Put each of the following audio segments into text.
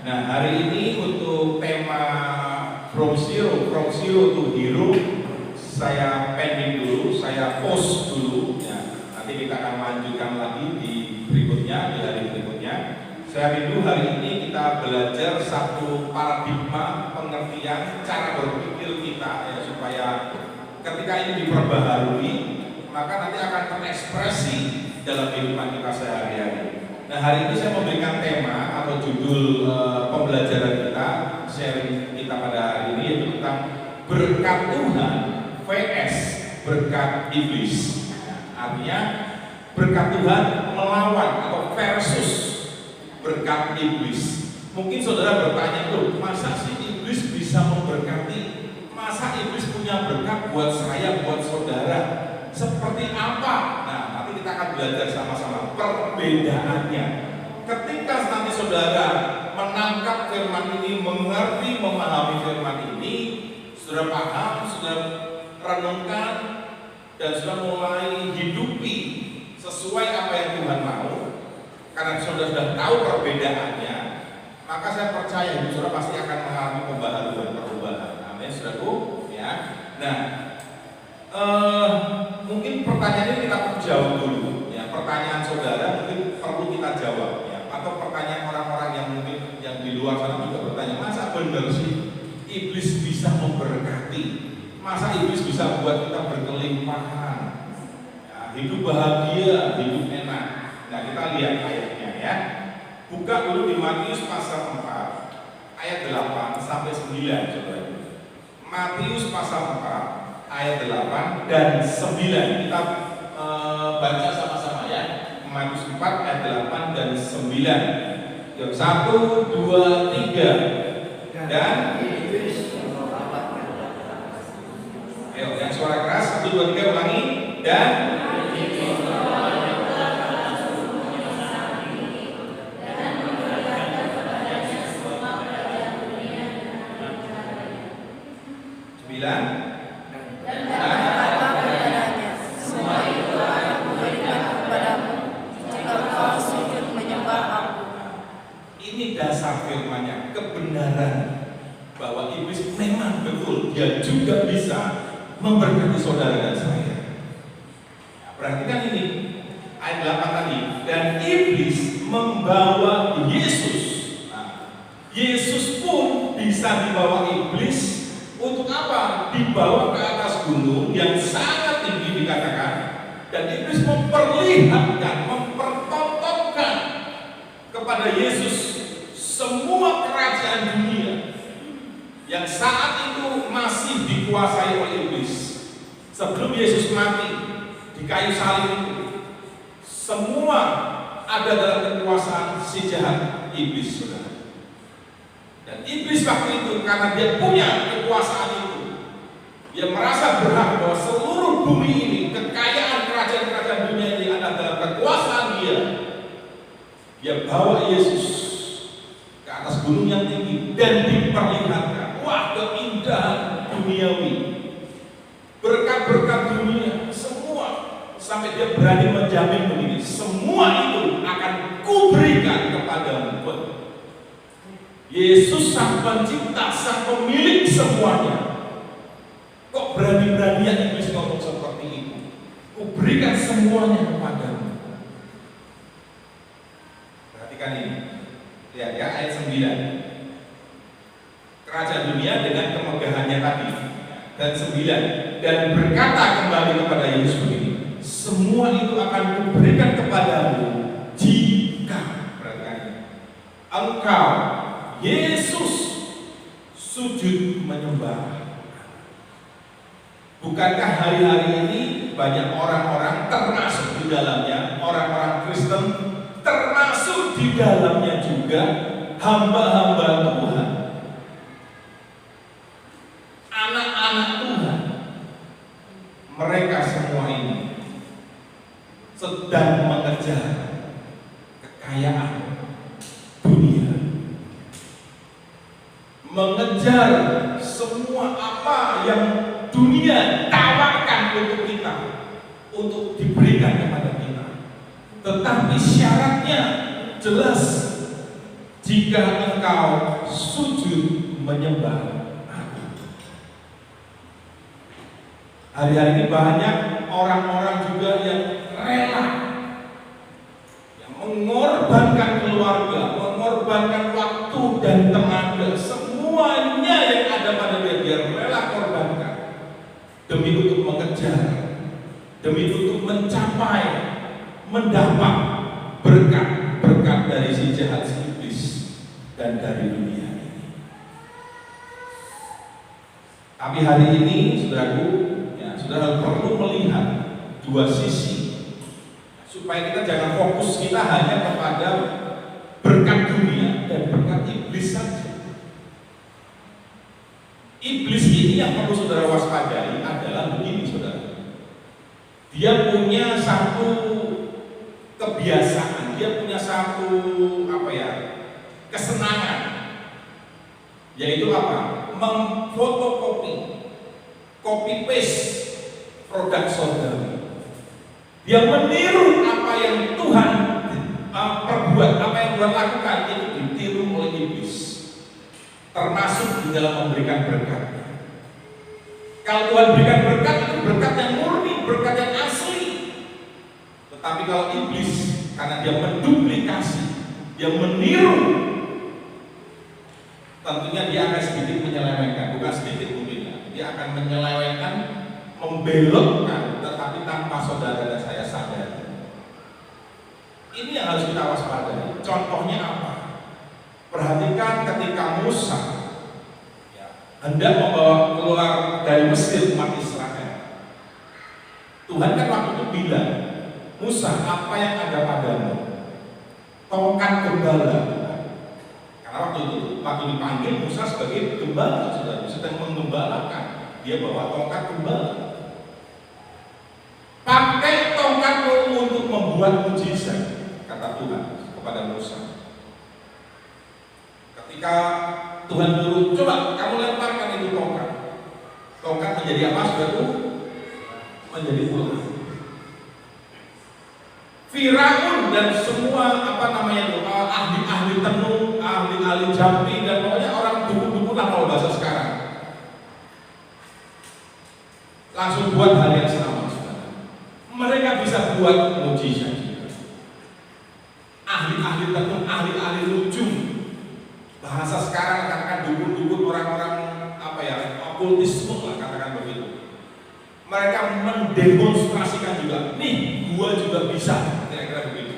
Nah, hari ini untuk tema From Zero to Hero, saya pending dulu, saya post dulu. Ya, nanti kita akan lanjutkan lagi di berikutnya, di hari berikutnya. Saya rindu hari ini kita belajar satu paradigma pengertian cara berpikir kita, ya, supaya ketika ini diperbaharui, maka nanti akan terekspresi dalam kehidupan kita sehari-hari. Nah, hari ini saya memberikan tema atau judul pembelajaran kita, sharing kita pada hari ini, yaitu tentang berkat Tuhan vs berkat iblis. Artinya berkat Tuhan melawan atau versus berkat iblis. Mungkin saudara bertanya, loh, masa sih iblis bisa memberkati? Masa iblis punya berkat buat saya, buat saudara? Seperti apa? Nah, nanti kita akan belajar sama-sama perbedaannya. Ketika nanti saudara menangkap firman ini, mengerti, memahami firman ini, sudah paham, sudah renungkan, dan sudah mulai hidupi sesuai apa yang Tuhan mau, karena saudara sudah tahu perbedaannya, maka saya percaya hidup saudara pasti akan mengalami perubahan. Amin, saudaraku. Ya. Nah, mungkin pertanyaan ini kita jawab dulu. Ya, pertanyaan saudara mungkin perlu kita jawab. Ya, atau pertanyaan orang-orang yang mungkin yang di luar sana juga bertanya, masa benar sih iblis bisa memberkati? Masa iblis bisa buat kita berkelimpahan? Ya, hidup bahagia, hidup enak. Nah, kita lihat ayatnya ya. Buka dulu di Matius pasal 4 ayat 8 sampai 9, saudara. Matius pasal 4 ayat 8 dan 9. Kita baca sama-sama ya. Matius 4 ayat 8 dan 9. Yuk, 1, 2, 3. Dan ayo, yang suara keras, 1, 2, 3 ulangi. Dan firman-Nya, kebenaran bahwa iblis memang betul, dia juga bisa memberkati saudara dan saya. Nah, perhatikan ini ayat 8 tadi, dan iblis membawa Yesus. Nah, Yesus pun bisa dibawa iblis untuk apa? Dibawa ke atas gunung yang sangat tinggi dikatakan, dan iblis memperlihatkan, mempertontonkan kepada Yesus semua kerajaan dunia yang saat itu masih dikuasai oleh iblis. Sebelum Yesus mati di kayu salib itu, semua ada dalam kekuasaan si jahat iblis, saudara. Dan iblis waktu itu karena dia punya kekuasaan itu, dia merasa berhak bahwa seluruh bumi ini, kekayaan kerajaan-kerajaan dunia ini ada dalam kekuasaan dia. Dia bawa Yesus atas gunung yang tinggi dan diperlihatkan, wah, keindahan duniawi, berkat-berkat dunia, semua, sampai dia berani menjamin begini, semua itu akan kuberikan kepadamu. Yesus sang pencipta, sang pemilik semuanya, kok berani-beraninya iblis ngomong seperti itu? Kuberikan semuanya kepadamu. Perhatikan ini. Lihat ya, ayat 9. Kerajaan dunia dengan kemegahannya tadi. Dan 9. Dan berkata kembali kepada Yesus begini, semua itu akan kuberikan kepadamu jika, perhatikan ini, engkau Yesus sujud menyembah. Bukankah hari-hari ini banyak orang-orang, termasuk di dalamnya orang-orang Kristen, termasuk di dalamnya juga hamba-hamba Tuhan, anak-anak Tuhan, mereka semua ini sedang mengejar kekayaan dunia, mengejar semua apa yang dunia tawarkan untuk kita, untuk diberikan kepada kita. Tetapi syaratnya jelas, jika engkau sujud menyembah aku. Hari-hari ini banyak orang-orang juga yang rela, yang mengorbankan keluarga, mengorbankan waktu dan tenaga, semuanya yang ada pada dia rela korbankan demi untuk mengejar, demi untuk mencapai, mendapat berkat-berkat dari si jahat, si iblis, dan dari dunia ini. Tapi hari ini, saudaraku, saudara perlu melihat dua sisi supaya kita jangan fokus kita hanya kepada berkat dunia dan berkat iblis saja. Iblis ini yang perlu saudara waspadai adalah begini, saudara. Dia punya satu kebiasaan, dia punya satu kesenangan, yaitu apa? Memfotokopi, copy paste produk saudara. Dia meniru apa yang Tuhan perbuat, apa yang Tuhan lakukan, itu ditiru oleh iblis, termasuk di dalam memberikan berkat. Kalau Tuhan berikan berkat, itu berkat yang murni, berkat yang asli. Tetapi kalau iblis, karena dia menduplikasi, dia meniru, tentunya dia akan sedikit menyelewengkan, bukan sedikit mungkin, dia akan menyelewengkan, membelokkan, tetapi tanpa saudara dan saya sadar. Ini yang harus kita waspadai. Contohnya apa? Perhatikan ketika Musa hendak membawa keluar dari Mesir umat Israel. Tuhan kan waktu itu bilang, Musa, apa yang ada padamu? Tongkat gembala. Karena waktu dipanggil Musa sebagai gembala, sedang menggembalakan. Dia bawa tongkat gembala. Pakai tongkatmu untuk membuat mujizat, kata Tuhan kepada Musa. Ketika Tuhan turun, coba kamu lemparkan itu tongkat. Tongkat menjadi apa, saudara? Menjadi ular. Firaun dan semua ahli-ahli tenung, ahli-ahli jampi, dan pokoknya orang dukun-dukun lah kalau bahasa sekarang, langsung buat hal yang sama. Mereka bisa buat mujizat juga. Ahli-ahli tenung, ahli-ahli lucu, bahasa sekarang katakan dukun-dukun, orang-orang okultisme lah, katakan begitu. Mereka mendemonstrasikan juga, nih gua juga bisa, kira-kira begitu.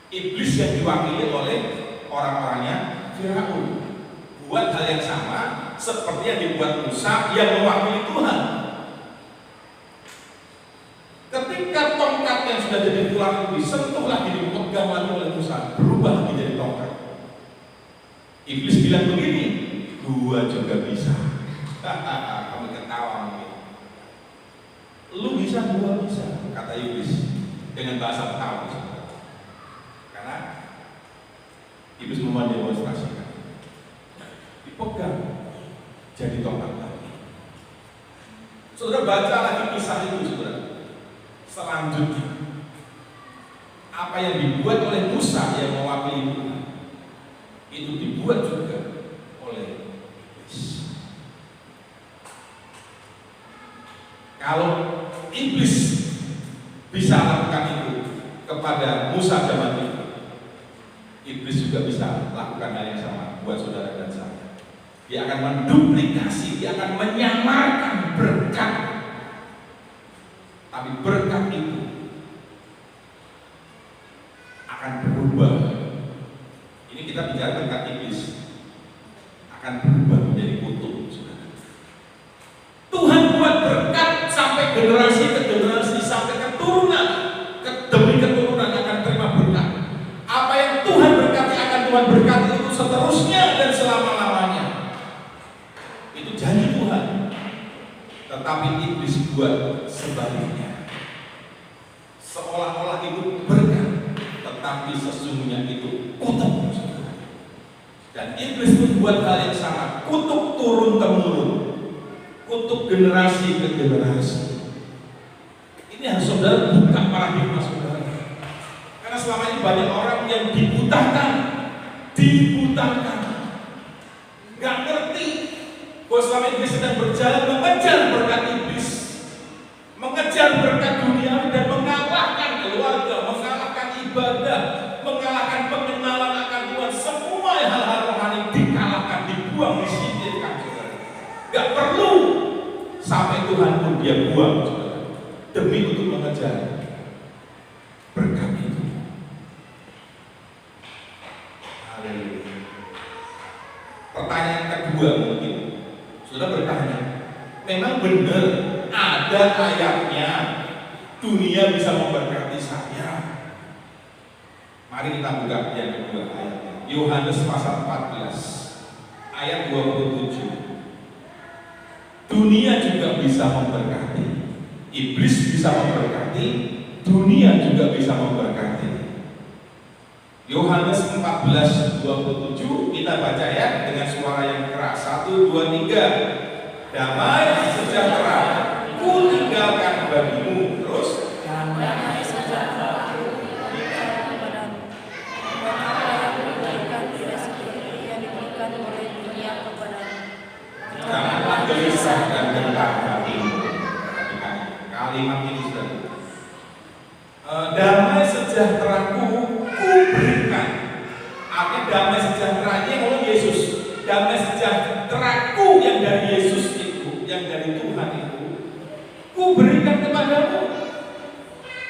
Iblis yang diwakili oleh orang-orangnya Firaun buat hal yang sama seperti yang dibuat Musa yang mewakili Tuhan. Ketika tongkat yang sudah jadi ular itu disentuh lagi, dipegang lagi oleh Musa, berubah menjadi tongkat. Iblis bilang begini, gua juga bisa. Kamu ketawa mungkin. Lu bisa, gua bisa, kata iblis dengan bahasa ketawa. Karena iblis mendemonstrasikan, dipegang jadi tongkat lagi. Saudara baca lagi kisah itu, saudara. Selanjutnya, apa yang dibuat oleh Musa yang mewakili Tuhan, itu dibuat juga oleh iblis. Kalau iblis bisa lakukan itu kepada Musa zaman itu, iblis juga bisa lakukan hal yang sama buat saudara dan saya. Dia akan menduplikasi, dia akan menyamarkan berkat. Tapi berkat itu akan berubah. Ini kita bicara berkat iblis, akan berubah menjadi kutuk. Tuhan buat berkat sampai generasi ke generasi, sampai keturunan, demi keturunan akan terima berkat. Apa yang Tuhan berkati akan Tuhan berkati itu seterusnya dan selama-lamanya. Itu janji Tuhan. Tetapi iblis buat sebaliknya, seolah-olah itu berkat, tetapi sesungguhnya itu kutuk. Dan iblis pun buat hal yang sama, kutuk turun temurun, kutuk generasi ke generasi. Ini harus saudara buka paradigma saudara, karena selama ini banyak orang yang dibuta dibutakan, nggak ngerti bahwa selama ini sedang berjalan mengejar berkat iblis, mengejar berkat dunia dan mengalahkan keluarga, mengalahkan ibadah, mengalahkan pengenalan akan Tuhan. Semua hal-hal rohani dikalahkan, dibuang, disingkirkan. Gak perlu sampai Tuhan pun dia buang, demi untuk mengejar berkat itu. Haleluya. Pertanyaan kedua mungkin sudah bertanya, memang benar ada ayatnya dunia bisa memberkati saya? Mari kita buka yang kedua ayatnya. Yohanes pasal 14 ayat 27. Dunia juga bisa memberkati, iblis bisa memberkati, dunia juga bisa memberkati. Yohanes 14:27 kita baca ya dengan suara yang keras. 1, 2, 3. Damai sejahtera ku tinggalkan bagimu. Terus damai sejahtera ku tinggalkan kepadamu. Dan apa yang diberikan tidak seperti yang diberikan oleh dunia kepadamu. janganlah gelisah dan gentar hatimu. Perhatikan kalimat ini sudah. Damai sejahteraku ku berikan. Arti damai sejahteranya yang oleh Yesus. Damai sejahteraku yang dari Yesus itu, yang dari Tuhan itu, ku berikan kepadamu.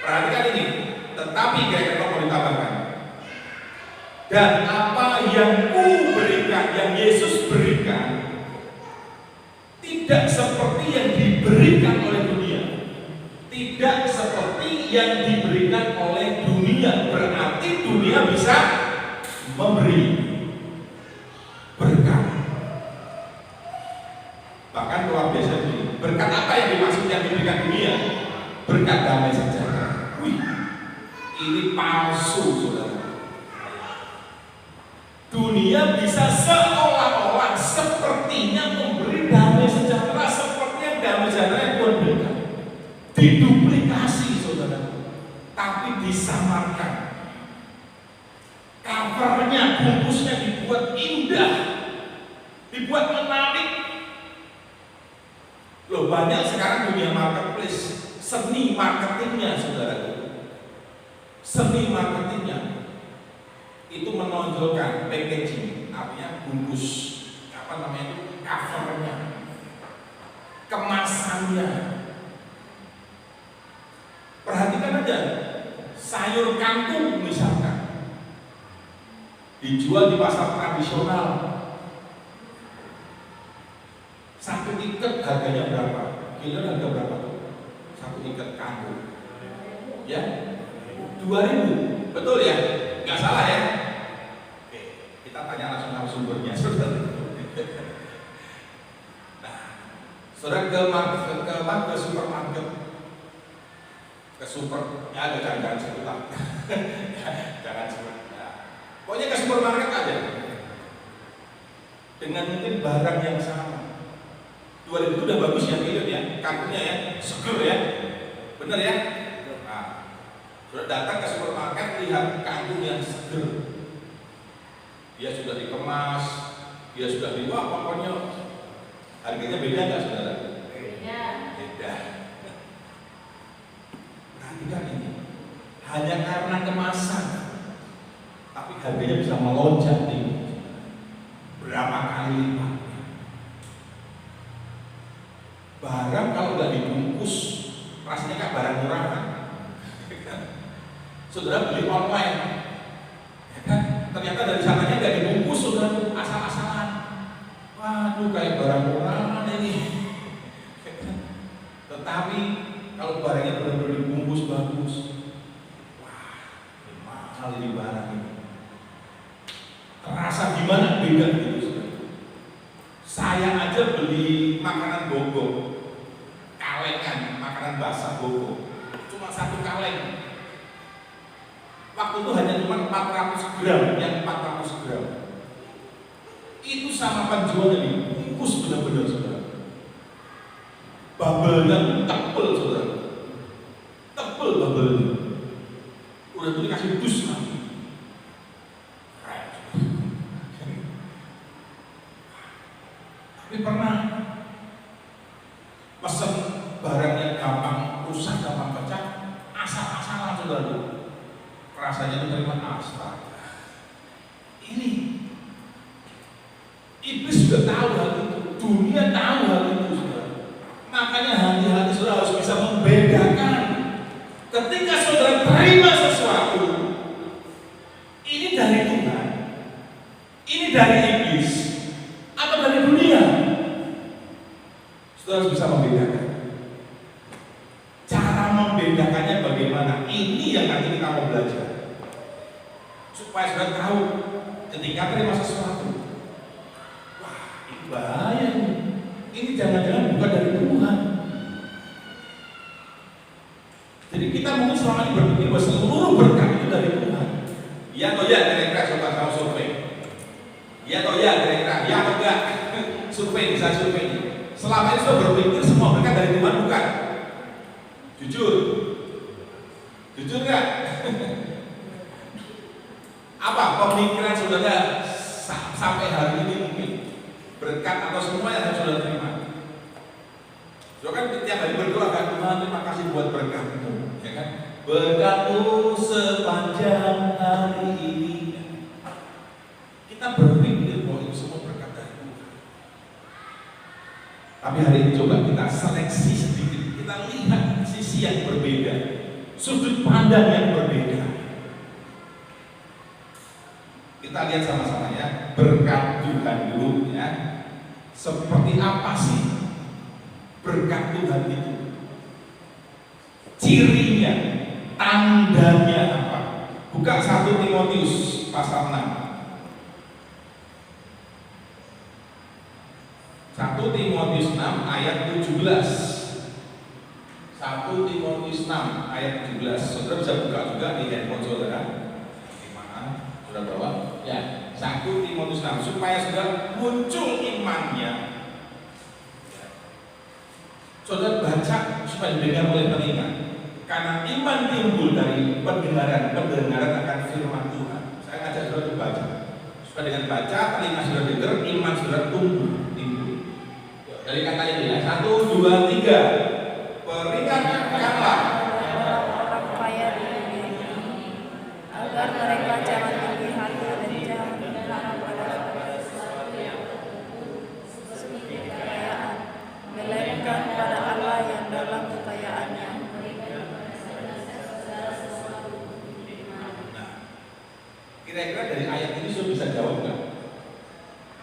Perhatikan ini. Tetapi kira-kira mau ditambahkan. Dan apa yang ku berikan, yang Yesus berikan, tidak seperti yang diberikan oleh dunia. Tidak seperti yang diberikan oleh dunia. Berarti dunia bisa memberi berkat. Bahkan luar biasa ini. Berkat apa yang dimaksud yang diberikan dunia? Berkat damai sejahtera. Wih, ini palsu, saudara. Dunia bisa seolah-olah sepertinya memberi damai sejahtera seperti yang damai sejahtera yang Tuhan berikan. Diduplikasi, saudara, tapi disamarkan. Covernya, bungkusnya dibuat indah, dibuat menarik. Loh, banyak sekarang dunia marketplace, seni marketingnya, saudara. Seni marketingnya itu menonjolkan packaging, artinya bungkus, apa namanya itu, covernya, kemasannya. Perhatikan aja, sayur kangkung misalkan dijual di pasar tradisional, satu ikat harganya berapa? Kilo harga berapa? Satu ikat kangkung, ya, 2.000, betul ya? Nggak salah ya? Oke, kita tanya langsung narasumbernya, saudara. Nah, saudara ke supermarket, ya jangan sebut lah. Jangan sebut. Ya. Pokoknya ke supermarket aja. Dengan mungkin barang yang sama. 2.000 itu udah bagus ya kilo ya, kangkungnya ya, seger ya. Bener ya? Nah, sudah datang ke supermarket lihat kangkung yang seger. Dia sudah dikemas, dia sudah pokoknya harganya beda nggak, saudara? Beda. Perhatikan ini, hanya karena kemasan, tapi harganya bisa melonjak tinggi, berapa kali lipat. Barang kalau nggak dibungkus, rasanya kayak barang murahan. Saudara beli online, ya kan? Ternyata dari sananya nggak dibungkus, saudara, asal-asalan. Waduh, kayak barang murahan ini. Tetapi kalau barangnya benar-benar dibungkus bagus, wah, ini mahal ini barang ini. Terasa gimana beda gitu. Saya aja beli makanan bogor, kalengan, makanan basah bogor, cuma 1 kaleng. Waktu itu hanya cuma 400 gram, yang 400 gram. Itu sama penjualnya dibungkus benar-benar, saudara. Bubble-nya tebel, saudara. Tebel bubble-nya. Udah tuh dikasih dus lagi. Tapi pernah pesen barang yang gampang rusak, gampang pecah, asal-asalan saudara. Rasanya itu terima astaga. Ini iblis sudah tahu hal itu, dunia tahu hal itu, saudara. Makanya hati-hati saudara harus bisa membedakan. Ketika saudara terima sesuatu, ini dari Tuhan, ini dari iblis, atau dari dunia, saudara harus bisa membedakan. Cara membedakannya bagaimana? Ini yang nanti kita mau belajar, supaya saudara tahu ketika terima sesuatu, wah ini bahaya ini jangan-jangan bukan dari Tuhan. Jadi kita mungkin selama ini berpikir bahwa seluruh berkat itu dari Tuhan. Ya atau ya, kira-kira coba kamu survei. Ya atau ya, kira-kira, ya atau enggak? Survei, bisa survei. Selama ini sudah berpikir semua berkat dari Tuhan, bukan? Jujur, jujur enggak? Apa pemikiran saudara sampai hari ini mungkin berkat atau semua yang saudara terima? Saudara kan tiap hari berdoa kan, Tuhan terima kasih buat berkat-Mu, ya kan? Berkat-Mu sepanjang hari ini. Kita berpikir bahwa itu semua berkat dari Tuhan. Tapi hari ini coba kita seleksi sedikit, kita lihat sisi yang berbeda, sudut pandang yang berbeda. Kita lihat sama-sama ya, berkat Tuhan dulu ya. Seperti apa sih berkat Tuhan itu? Cirinya, tandanya apa? Buka 1 Timotius pasal 6. 1 Timotius 6 ayat 17. 1 Timotius 6 ayat 17. Saudara bisa buka juga di handphone saudara. Di mana? Saudara bawa? Ya, 1 Timotius 6 supaya saudara muncul imannya. Saudara baca supaya didengar oleh telinga. Karena iman timbul dari pendengaran akan firman Tuhan. Saya ngajak saudara untuk baca. Supaya dengan baca, telinga saudara dengar, iman saudara tumbuh, timbul. Dari kata ini ya, 1, 2, 3. Peringatkanlah orang kaya di dunia ini, agar mereka jangan tinggi hati dan jangan berharap pada sedikit kekayaan, melainkan pada Allah yang dalam kekayaannya. Nah, kira-kira dari ayat ini sudah bisa jawab nggak?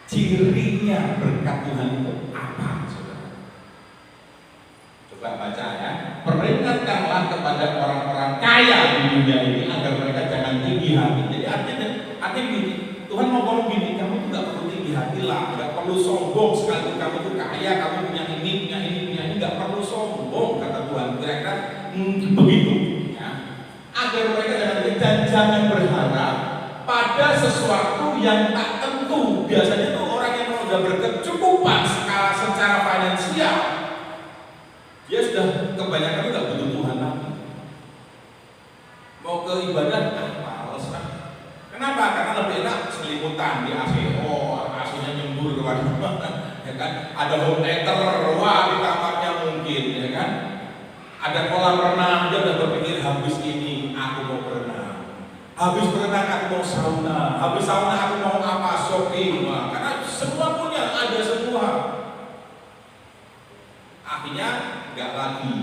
Cirinya berkat Tuhan itu apa, saudara? Coba baca ya. Peringatkanlah kepada orang-orang kaya di dunia ini agar mereka jangan tinggi hati. Jadi artinya gini, Tuhan mau ngomong gini, kamu tuh nggak perlu tinggi hati lah, nggak perlu sombong sekali kamu tuh kaya, kamu punya ini, nggak perlu sombong kata Tuhan. Kira-kira begitu. Ya. Agar mereka jangan berharap pada sesuatu yang tak tentu. Biasanya tuh orang yang sudah berkecukupan secara finansial, dia sudah kebanyakan nggak butuh Tuhan lagi. Mau ke ibadah, males lah. Kenapa? Karena lebih enak selimutan di AC. Oh, AC-nya nyembur ke mana-mana, ya kan? Ada home theater, wah di kamarnya mungkin, ya kan? Ada kolam renang, dia udah berpikir habis ini aku mau berenang. Habis berenang aku mau sauna. Habis sauna aku mau apa? Shopping. Wah, karena semua punya, ada semua. Akhirnya nggak lagi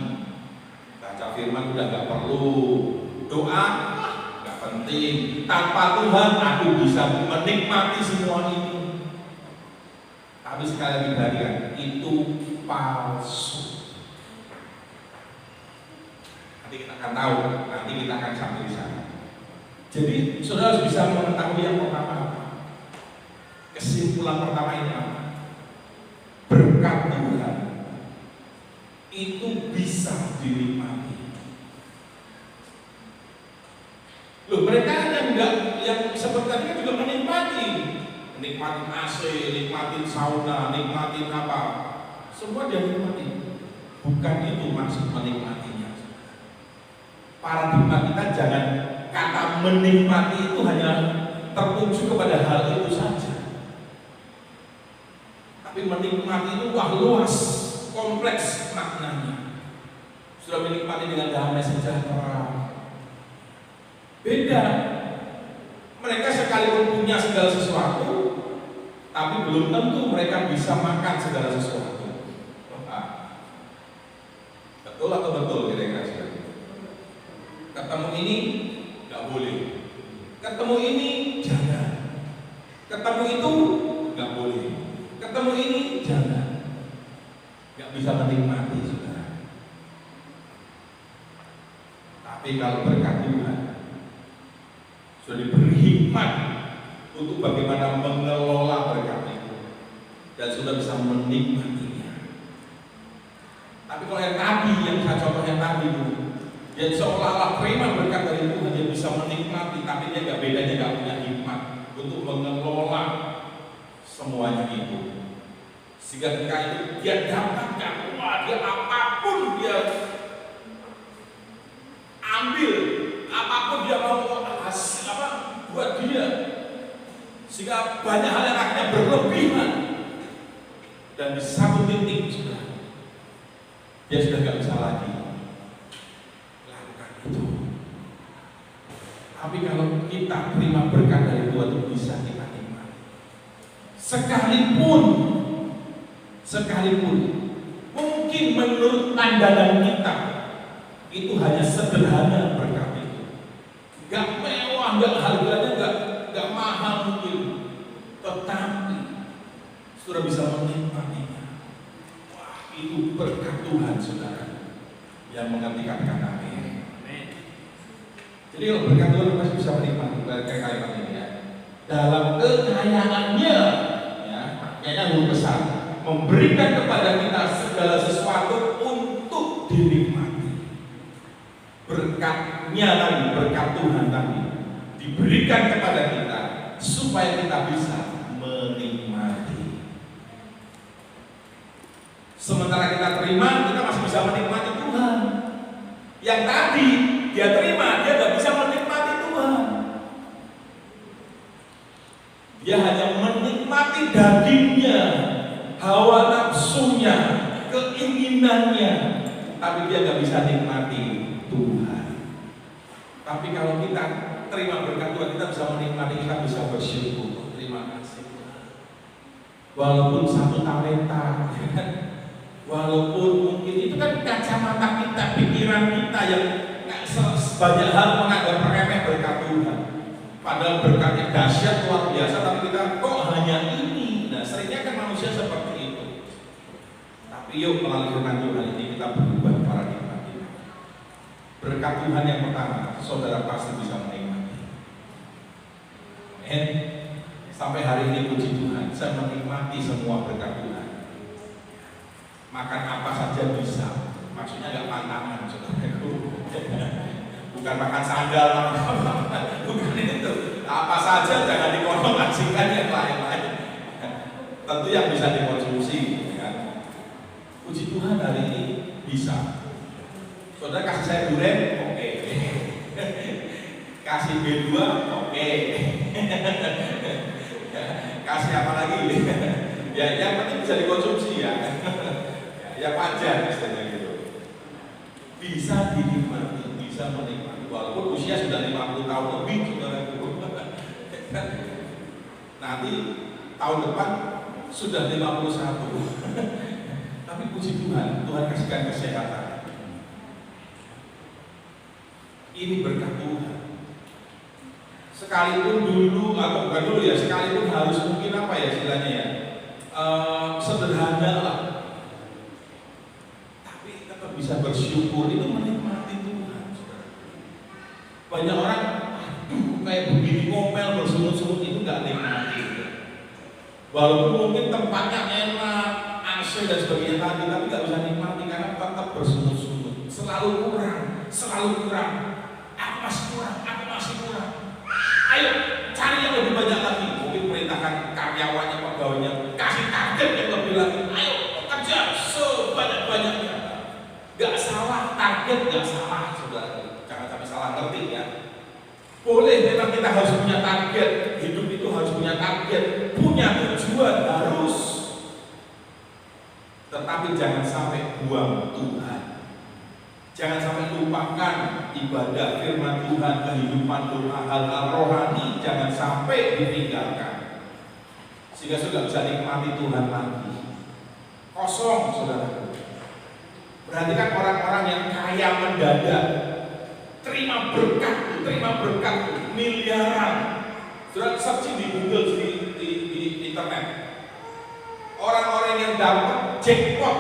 baca firman, udah nggak perlu doa, nggak penting. Tanpa Tuhan aku bisa menikmati semua ini. Tapi sekali lagi perhatikan, itu palsu. Nanti kita akan tahu, nanti kita akan sampai di sana. Jadi saudara harus bisa mengetahui yang pertama apa. Kesimpulan pertama ini apa? Berkat Tuhan itu bisa dinikmati. Loh, mereka yang seperti tadi juga menikmati, nikmatin AC, nikmatin sauna, nikmatin apa, semua dia nikmati. Bukan itu maksud menikmatinya. Paradigma kita jangan kata menikmati itu hanya tertuju kepada hal itu saja. Tapi menikmati itu wah luas, kompleks maknanya. Sudah menikmati dengan damai sejahtera. Beda. Mereka sekalipun punya segala sesuatu, tapi belum tentu mereka bisa makan segala sesuatu. Betul atau betul kira-kira? Ketemu ini nggak boleh. Ketemu ini jangan. Ketemu itu nggak boleh. Ketemu ini jangan. Nggak bisa menikmati, saudara. Tapi kalau berkat Tuhan sudah diberi hikmat untuk bagaimana mengelola berkat itu dan sudah bisa menikmatinya. Tapi kalau yang tadi, yang saya contoh yang tadi itu, dia seolah-olah terima berkat dari Tuhan, dia bisa menikmati, tapi dia nggak bedanya, nggak punya hikmat untuk mengelola semuanya itu. Sehingga ketika itu dia dapatkan, wah dia apapun dia ambil, apapun dia mau buat dia, sehingga banyak hal yang akhirnya berlebihan, dan di satu titik dia sudah nggak bisa lagi lakukan itu. Tapi kalau kita terima berkat dari Tuhan itu bisa kita nikmati. Sekalipun mungkin menurut pandangan kita itu hanya sederhana berkat itu, nggak mewah, nggak harganya, nggak mahal mungkin, tetapi sudah bisa menikmatinya. Wah, itu berkat Tuhan, saudara. Yang mengerti katakan amin. Jadi kalau berkat Tuhan masih bisa menikmati kayak kalimat ini ya. Dalam kekayaannya, ya, kayaknya huruf besar, memberikan kepada kita segala sesuatu untuk dinikmati. Berkatnya tadi, berkat Tuhan tadi diberikan kepada kita supaya kita bisa menikmati. Sementara kita terima, kita masih bisa menikmati Tuhan. Yang tadi dia terima, dia gak bisa menikmati Tuhan. Dia hanya menikmati dagingnya, hawa nafsunya, keinginannya, tapi dia gak bisa nikmati Tuhan. Tapi kalau kita terima berkat Tuhan, kita bisa menikmati, kita bisa bersyukur. Terima kasih Tuhan. Walaupun satu talenta, walaupun mungkin itu kan kacamata kita, pikiran kita yang banyak hal menganggap remeh berkat Tuhan. Padahal berkatnya dahsyat luar biasa, tapi kita kok hanya ini. Nah, seringnya kan manusia seperti itu. Tapi yuk melalui firman Tuhan ini kita berubah paradigma kita. Berkat Tuhan yang pertama, saudara pasti bisa menikmati. Sampai hari ini puji Tuhan, saya menikmati semua berkat Tuhan. Makan apa saja bisa, maksudnya gak pantangan, saudaraku. Bukan makan sandal, bukan itu. Apa saja jangan dikonotasikan yang lain-lain. Tentu yang bisa dikonsumsi, kan? Puji Tuhan hari ini bisa. Saudara kasih saya durian, oke. Kasih B2, oke. Kasih apa lagi? Ya, yang penting bisa dikonsumsi ya. Ya wajar istilahnya gitu. Bisa dinikmati, bisa menikmati. Walaupun usia sudah 50 tahun lebih, saudara. Nanti tahun depan sudah 51. Tapi puji Tuhan, Tuhan kasihkan kesehatan. Ini berkat Tuhan. Sekalipun dulu atau bukan dulu ya, sekalipun harus mungkin apa ya istilahnya ya, sederhana lah. Tapi tetap bisa bersyukur, itu menikmati Tuhan. Banyak orang, aduh kayak begini ngomel bersungut-sungut itu nggak nikmati. Walaupun mungkin tempatnya enak, AC dan sebagainya tadi, tapi nggak bisa nikmati karena tetap bersungut-sungut. Selalu kurang, selalu kurang. Aku masih kurang, aku masih kurang. Ayo cari yang lebih banyak lagi. Mungkin perintahkan karyawannya, pegawainya, kasih target yang lebih lagi. Ayo kerja sebanyak-banyaknya. Gak salah target, gak salah, saudara. Jangan sampai salah ngerti ya. Boleh memang kita harus punya target. Hidup itu harus punya target, punya tujuan harus. tapi jangan sampai buang Tuhan. Jangan sampai lupakan ibadah firman Tuhan, kehidupan doa, hal-hal rohani, jangan sampai ditinggalkan. Sehingga sudah bisa nikmati Tuhan lagi. Kosong, saudara. Berarti kan orang-orang yang kaya mendadak, terima berkat miliaran. Sudah searching di Google, di internet. Orang-orang yang dapat jackpot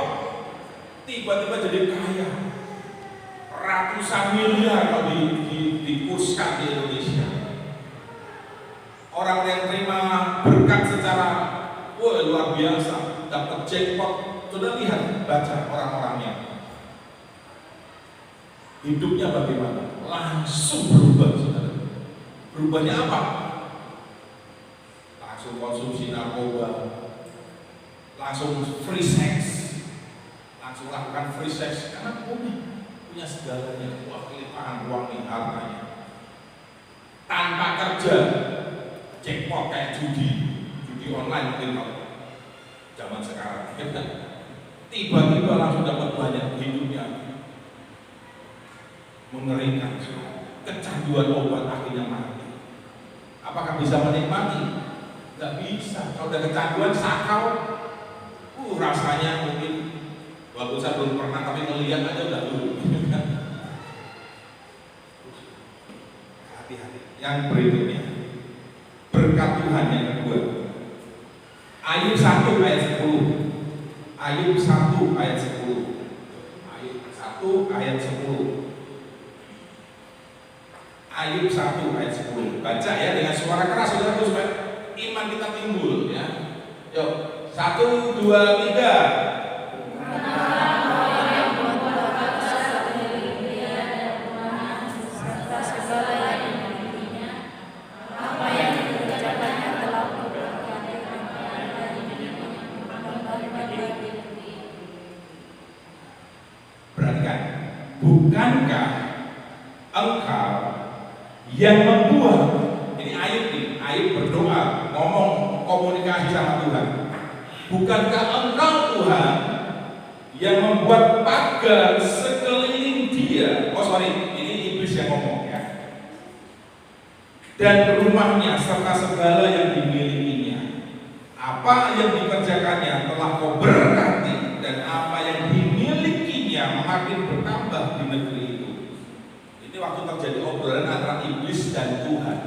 tiba-tiba jadi kaya, ratusan miliar kalau dikurskan di Indonesia. Orang yang terima berkat secara luar biasa, dapat jackpot. Sudah lihat, baca orang-orangnya, hidupnya bagaimana? Langsung berubah, saudara. Berubahnya apa? Langsung konsumsi narkoba, langsung free sex, langsung lakukan free sex karena punya segalanya, kelimpahan uang nih, hartanya. Tanpa kerja, jackpot kayak judi online mungkin kalau zaman sekarang. Tiba-tiba langsung dapat banyak, hidupnya mengerikan, kecanduan obat akhirnya mati. Apakah bisa menikmati? Gak bisa. Kalau udah kecanduan sakau, rasanya mungkin walaupun saya belum pernah, tapi ngelihat aja udah dulu. Hati-hati. Yang berikutnya, berkat Tuhan yang kedua. Ayub 1 ayat 10. Ayub 1 ayat 10. Ayub 1 ayat 10. Ayub 1 ayat 10. Baca ya dengan suara keras, saudara, supaya iman kita timbul ya. Yuk, 1, 2, 3. Perhatikan, bukankah engkau yang membuat, ini Ayub berdoa, ngomong komunikasi sama Tuhan. Bukankah engkau Tuhan yang membuat pagar sekeliling dia? Ini iblis yang ngomong ya. Dan rumahnya serta segala yang dimilikinya. Apa yang dikerjakannya telah kau berkati, dan apa yang dimilikinya makin bertambah di negeri itu. Ini waktu terjadi obrolan antara iblis dan Tuhan.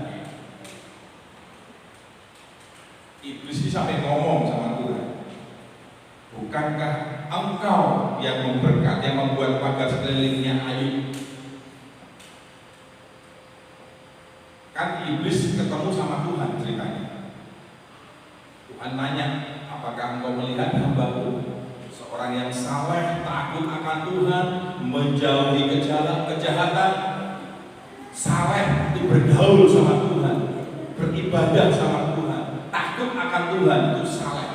Iblis ini sampai ngomong sama Tuhan, bukankah engkau yang memberkati, yang membuat pagar sekelilingnya Ayub? Kan iblis ketemu sama Tuhan ceritanya. Tuhan nanya, apakah engkau melihat hambaku, seorang yang saleh, takut akan Tuhan, menjauhi kejahatan, saleh itu bergaul sama Tuhan, beribadah sama Tuhan, takut akan Tuhan, itu saleh.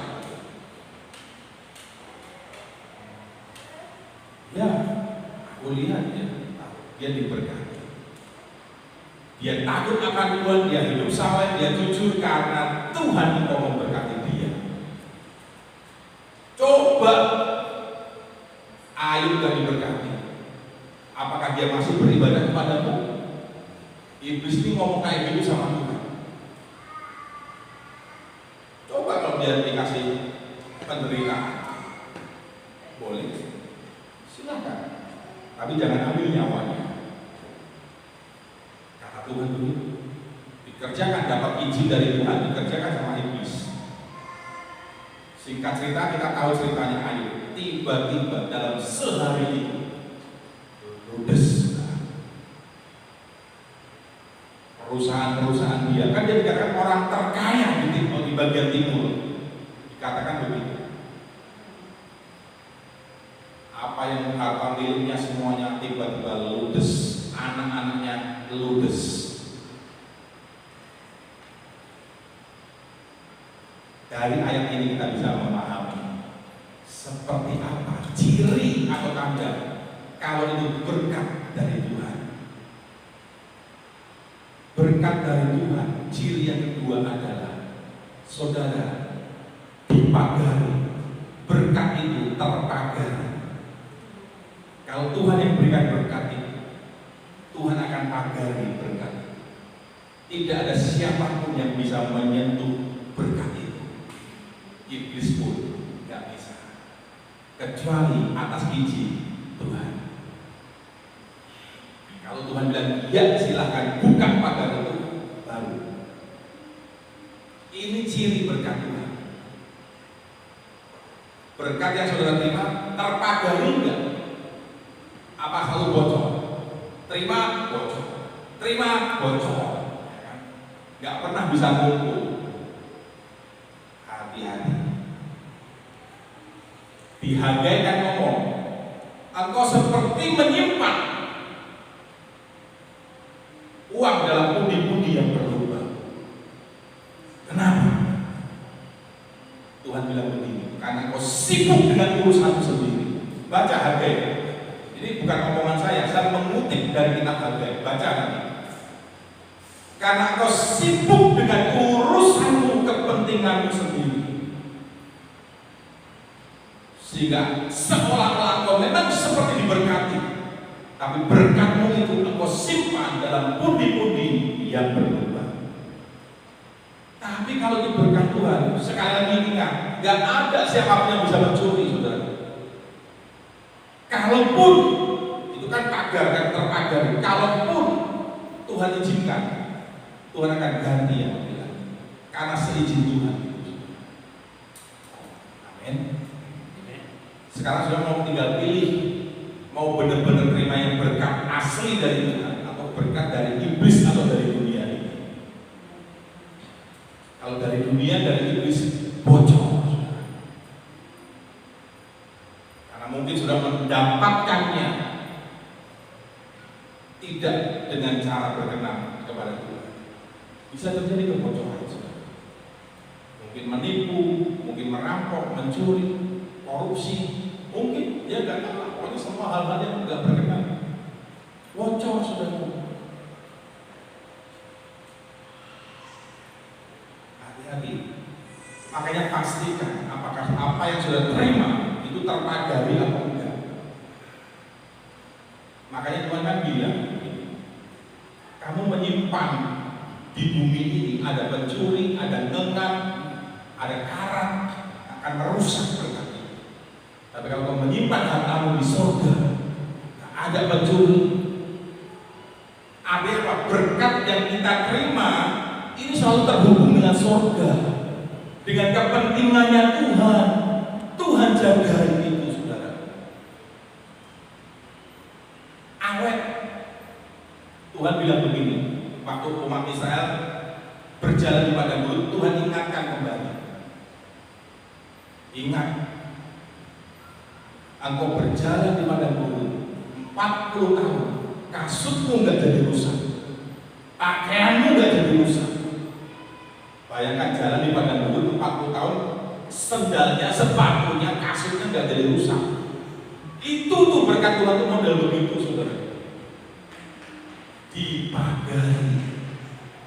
Ya, aku lihat ya, dia diberkati. Dia takut akan Tuhan, dia hidup saleh, dia jujur karena Tuhan mau memberkati dia. Coba Ayub gak diberkati, apakah dia masih beribadah kepadamu? Iblis ini ngomong kayak gitu sama Tuhan. Coba kalau dia dikasih penderitaan, boleh, silakan, tapi jangan ambil nyawanya. Kata Tuhan dulu, dikerjakan, dapat izin dari Tuhan, dikerjakan sama iblis. Singkat cerita, kita tahu ceritanya Ayub. Tiba-tiba dalam sehari itu ludes perusahaan-perusahaan dia. Kan dia dikatakan orang terkaya di bagian timur, dikatakan begitu. Apa yang harta miliknya semuanya tiba-tiba ludes, anak-anaknya ludes. Dari ayat ini kita bisa memahami seperti apa ciri atau tanda kalau itu berkat dari Tuhan. Berkat dari Tuhan, ciri yang kedua adalah saudara dipagari. Berkat itu terpakai Kalau Tuhan yang berikan berkat itu, Tuhan akan pagari berkat itu. Tidak ada siapapun yang bisa menyentuh berkat itu. Iblis pun tidak bisa, kecuali atas izin Tuhan. Kalau Tuhan bilang, ya silahkan buka pagar itu, baru. Ini ciri berkat Tuhan. Berkat yang saudara terima terpagari enggak? Apa selalu bocor? Terima bocor, terima bocor, nggak pernah bisa ngumpul. Hati-hati. Di Hagai kan ngomong, engkau seperti menyimpan uang dalam pundi-pundi yang berlubang. Kenapa? Tuhan bilang begini, karena engkau sibuk dengan urusan sendiri. Baca Hagai. Ini bukan omongan saya mengutip dari kitab Hagai. Baca nanti. Karena engkau sibuk dengan urusanmu, kepentinganmu sendiri, sehingga seolah-olah engkau memang seperti diberkati, tapi berkatmu itu engkau simpan dalam pundi-pundi yang berlubang. Tapi kalau itu berkat Tuhan, sekali lagi ingat, gak ada siapapun yang bisa mencuri, saudara. Kalaupun itu kan pagar, kan terpagari. Kalaupun Tuhan izinkan, Tuhan akan ganti yang bilang, karena seizin Tuhan. Amin. Sekarang sudah mau tinggal pilih, mau benar-benar terima yang berkat asli dari Tuhan atau berkat dari iblis atau dari dunia ini. Kalau dari dunia, dari iblis bocor. Mungkin sudah mendapatkannya tidak dengan cara berkenan kepada Tuhan. Bisa terjadi kebocoran. Mungkin menipu, mungkin merampok, mencuri, korupsi, mungkin dia nggak tahu. Pokoknya semua hal-hal yang nggak berkenan. Bocor sudah. Hati-hati. Makanya pastikan apakah apa yang sudah terima itu terpagari atau enggak. Makanya Tuhan kan bilang, kamu menyimpan di bumi ini ada pencuri, ada nengan, ada karat, akan merusak berkat. Tapi kalau kamu menyimpan hartamu di surga, ada pencuri. Ada apa? Berkat yang kita terima ini selalu terhubung dengan surga, dengan kepentingannya Tuhan. Tuhan jaga itu, saudara. Awet. Tuhan bilang begini, waktu umat Israel berjalan di padang gurun, Tuhan ingatkan kembali. Ingat, engkau berjalan di padang gurun 40 tahun, kasutmu nggak jadi rusak, pakaianmu nggak jadi rusak. Bayangkan jalan di padang gurun 40 tahun, sendalnya, sepatunya, kasutnya nggak jadi rusak. Itu tuh berkat Tuhan tuh model begitu, saudara. Dipagari,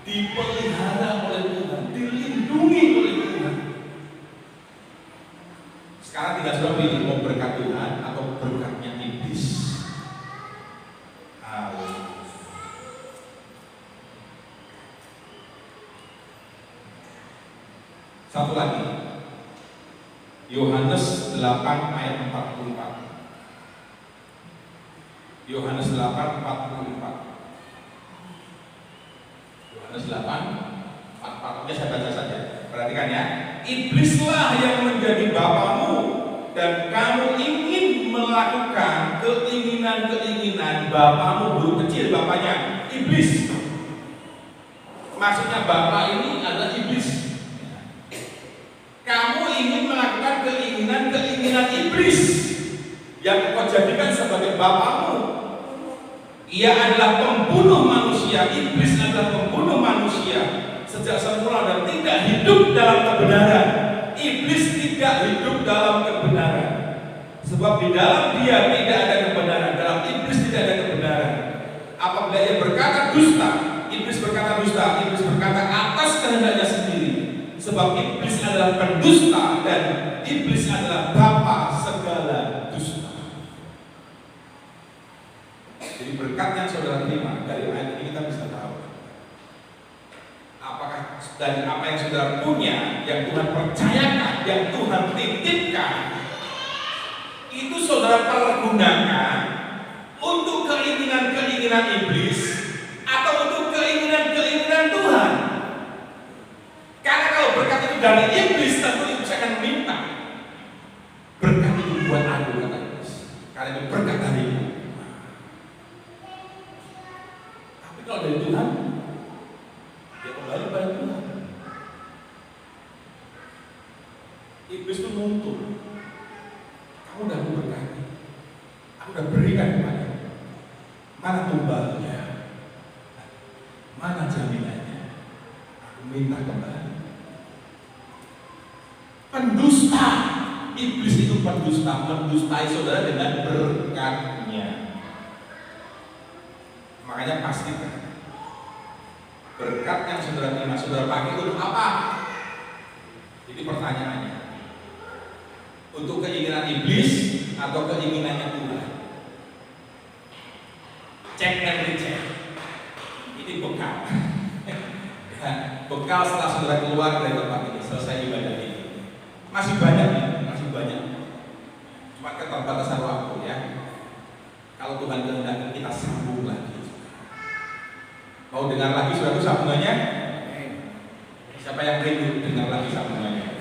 dipelihara oleh Tuhan, dilindungi oleh Tuhan. Sekarang tinggal sudah pilih mau berkat Tuhan atau berkatnya iblis. Satu lagi, Yohanes 8 ayat 44. Yohanes 8 44. Yohanes 8 44. Oke, saya baca saja. Perhatikan ya. Iblislah yang menjadi bapamu dan kamu ingin melakukan keinginan-keinginan bapamu. Guru kecil bapaknya iblis. Maksudnya bapak ini adalah iblis. Kamu ingin melakukan keinginan-keinginan iblis yang kau jadikan sebagai bapakmu. Ia adalah pembunuh manusia. Iblis adalah pembunuh manusia sejak semula dan tidak hidup dalam kebenaran. Iblis tidak hidup dalam kebenaran, sebab di dalam dia tidak ada kebenaran. Dalam iblis tidak ada kebenaran. Apabila ia berkata dusta, iblis berkata dusta. Iblis berkata atas kehendaknya sendiri, sebab iblis adalah pendusta dan iblis adalah bapa segala dusta. berkat yang saudara terima dari ayat ini kita bisa tahu apakah dari apa yang saudara punya, yang Tuhan percayakan, yang Tuhan titipkan, itu saudara pergunakan untuk keinginan-keinginan iblis atau untuk keinginan-keinginan Tuhan. Karena kalau berkat itu dari iblis, tentu iblis akan meminta. Berkat itu buat aku, kata iblis, karena itu berkat darimu. Tapi kalau dari Tuhan, dia kembali pada Tuhan. Iblis itu nuntut, kamu udah aku berkati, aku udah berikan kepada, mana tumbalnya, mana jaminannya, aku minta kembali. Pendusta, iblis itu pendusta, mendustai saudara dengan berkatnya. Makanya pastikan berkat yang saudara terima, saudara pakai untuk apa? Ini pertanyaannya. Untuk keinginan iblis atau keinginannya Tuhan? Cek dan dicek. Ini bekal. Bekal setelah saudara keluar dari tempat ini, selesai ibadah ini. Masih banyak ya, masih banyak. Cuma keterbatasan waktu ya. Kalau Tuhan kehendaki kita sambung lagi. Mau dengar lagi suatu sambungannya? Siapa yang rindu dengar lagi sambungannya?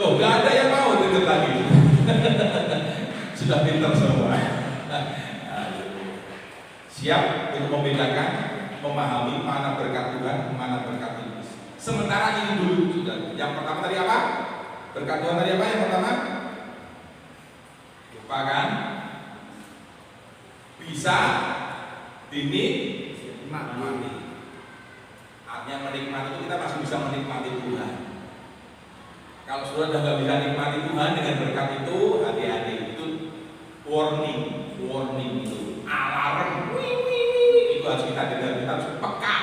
Oh, nggak ada yang mau dengar lagi. Sudah pintar semua. Siap untuk membedakan, memahami mana berkat Tuhan, mana berkat iblis. Sementara ini dulu sudah. Yang pertama tadi apa? Berkat Tuhan tadi apa? Yang pertama? Lupa kan? Bisa dinikmati. Artinya menikmati itu kita masih bisa menikmati Tuhan. Kalau sudah nggak bisa nikmati Tuhan dengan berkat itu, hati-hati, itu warning itu, alarm, itu harus kita dengar, kita harus peka.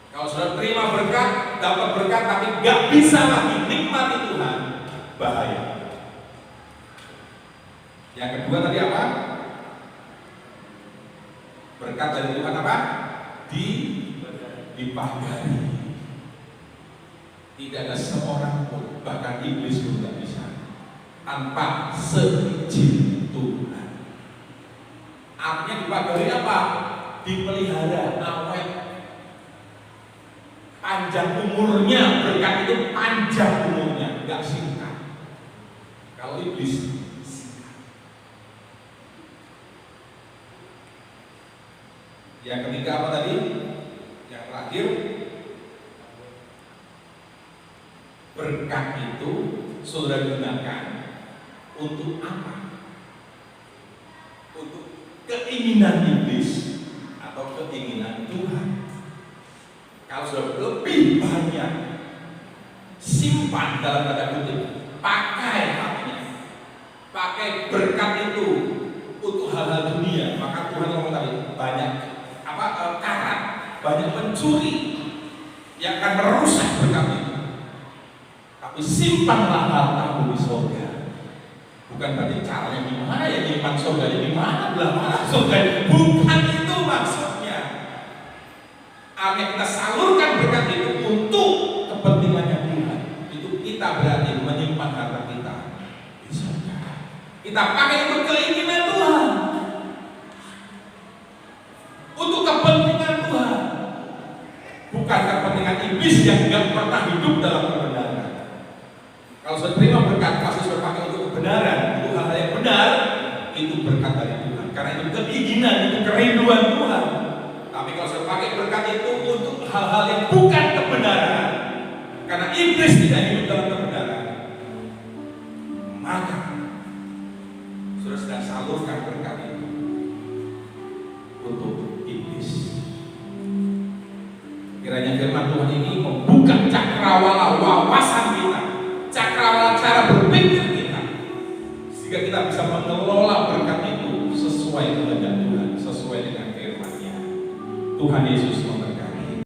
Kalau sudah terima berkat, dapat berkat tapi nggak bisa lagi nikmati Tuhan, bahaya. Yang kedua tadi apa? Berkat dari Tuhan apa? Dipagari. Tidak ada seorang pun, bahkan iblis pun tidak bisa tanpa seizin Tuhan. Artinya dipagari apa? Dipelihara, awet, panjang umurnya. Berkat itu panjang umurnya, nggak singkat. Kalau iblis singkat. Yang ketiga apa tadi? Yang terakhir, berkat itu saudara gunakan untuk apa? Untuk keinginan iblis atau keinginan Tuhan. Kalau sudah lebih banyak, simpan dalam tanda kutip, pakai hatinya, pakai berkat itu untuk hal-hal dunia. Maka Tuhan ngomong tadi banyak karat, banyak pencuri yang akan merusak berkat itu. Tapi simpanlah hartamu di surga. Bukan berarti caranya gimana ya nyimpan surga, gimana belah mana surga. Bukan itu maksudnya. Artinya kita salurkan berkat itu untuk kepentingannya Tuhan. Itu kita berarti menyimpan harta kita di surga. Kita pakai untuk keinginan Tuhan, untuk kepentingan Tuhan, bukan kepentingan iblis yang tidak pernah hidup dalam kebenaran. Kalau sudah terima berkat, pasti sudah pakai untuk kebenaran, untuk hal-hal yang benar, itu berkat dari Tuhan. Karena itu keinginan, itu kerinduan Tuhan. Tapi kalau sudah pakai berkat itu untuk hal-hal yang bukan kebenaran, karena iblis tidak hidup dalam kebenaran, maka sudah sedang salurkan berkat itu untuk iblis. Kiranya firman Tuhan ini membuka cakrawala wawasan kita, cakrawala cara berpikir kita, sehingga kita bisa mengelola berkat itu sesuai kehendak Tuhan, sesuai dengan firman-Nya. Tuhan Yesus